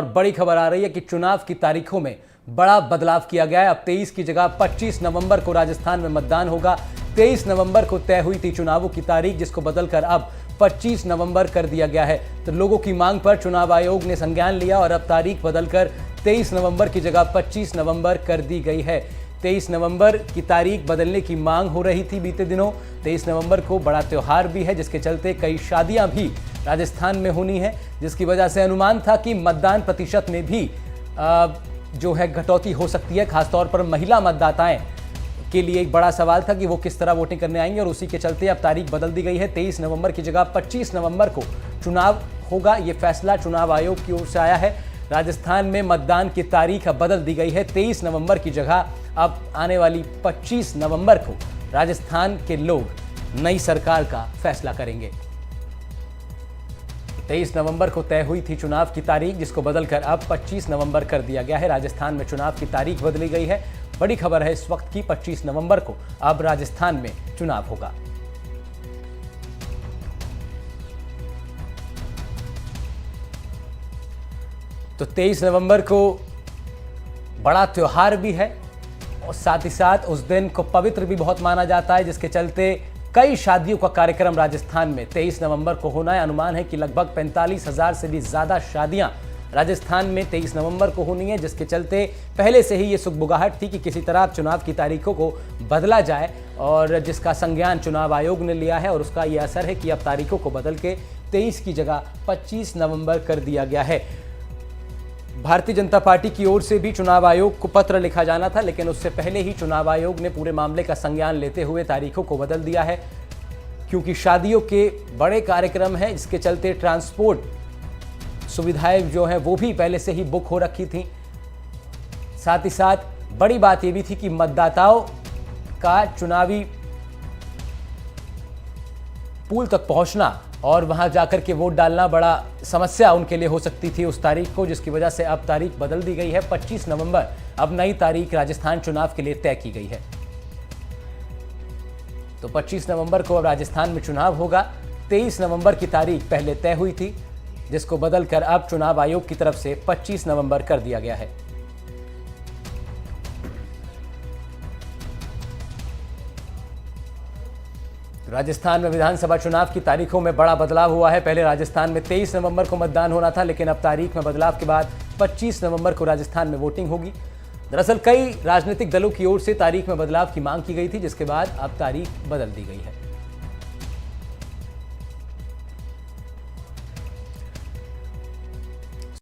और बड़ी खबर आ रही है कि चुनाव की तारीखों में बड़ा बदलाव किया गया है। अब 23 की जगह 25 नवंबर को राजस्थान में मतदान होगा। 23 नवंबर को तय हुई थी चुनावों की तारीख, जिसको बदलकर अब 25 नवंबर कर दिया गया है। तो लोगों की मांग पर चुनाव आयोग ने संज्ञान लिया और अब तारीख बदलकर 23 नवंबर की जगह 25 नवंबर कर दी गई है। 23 नवंबर की तारीख बदलने की मांग हो रही थी बीते दिनों। 23 नवंबर को बड़ा त्योहार भी है, जिसके चलते कई शादियां भी राजस्थान में होनी है, जिसकी वजह से अनुमान था कि मतदान प्रतिशत में भी जो है घटौती हो सकती है। खासतौर पर महिला मतदाताएं के लिए एक बड़ा सवाल था कि वो किस तरह वोटिंग करने आएंगे, और उसी के चलते अब तारीख बदल दी गई है। 23 नवंबर की जगह 25 नवंबर को चुनाव होगा। ये फैसला चुनाव आयोग की ओर से आया है। राजस्थान में मतदान की तारीख अब बदल दी गई है। 23 नवंबर की जगह अब आने वाली 25 नवंबर को राजस्थान के लोग नई सरकार का फैसला करेंगे। 23 नवंबर को तय हुई थी चुनाव की तारीख, जिसको बदलकर अब 25 नवंबर कर दिया गया है। राजस्थान में चुनाव की तारीख बदली गई है। बड़ी खबर है इस वक्त की, 25 नवंबर को अब राजस्थान में चुनाव होगा। तो 23 नवंबर को बड़ा त्योहार भी है और साथ ही साथ उस दिन को पवित्र भी बहुत माना जाता है, जिसके चलते कई शादियों का कार्यक्रम राजस्थान में 23 नवंबर को होना है। अनुमान है कि लगभग 45,000 से भी ज्यादा शादियां राजस्थान में 23 नवंबर को होनी है, जिसके चलते पहले से ही ये सुगबुगाहट थी कि किसी तरह चुनाव की तारीखों को बदला जाए, और जिसका संज्ञान चुनाव आयोग ने लिया है और उसका ये असर है कि अब तारीखों को बदल के 23 की जगह 25 नवंबर कर दिया गया है। भारतीय जनता पार्टी की ओर से भी चुनाव आयोग को पत्र लिखा जाना था, लेकिन उससे पहले ही चुनाव आयोग ने पूरे मामले का संज्ञान लेते हुए तारीखों को बदल दिया है, क्योंकि शादियों के बड़े कार्यक्रम हैं, जिसके चलते ट्रांसपोर्ट सुविधाएं जो हैं वो भी पहले से ही बुक हो रखी थी। साथ ही साथ बड़ी बात यह भी थी कि मतदाताओं का चुनावी पूल तक पहुंचना और वहां जाकर के वोट डालना बड़ा समस्या उनके लिए हो सकती थी उस तारीख को, जिसकी वजह से अब तारीख बदल दी गई है। 25 नवंबर अब नई तारीख राजस्थान चुनाव के लिए तय की गई है। तो 25 नवंबर को अब राजस्थान में चुनाव होगा। 23 नवंबर की तारीख पहले तय हुई थी, जिसको बदलकर अब चुनाव आयोग की तरफ से 25 नवंबर कर दिया गया है। राजस्थान में विधानसभा चुनाव की तारीखों में बड़ा बदलाव हुआ है। पहले राजस्थान में 23 नवंबर को मतदान होना था, लेकिन अब तारीख में बदलाव के बाद 25 नवंबर को राजस्थान में वोटिंग होगी। दरअसल कई राजनीतिक दलों की ओर से तारीख में बदलाव की मांग की गई थी, जिसके बाद अब तारीख बदल दी गई है।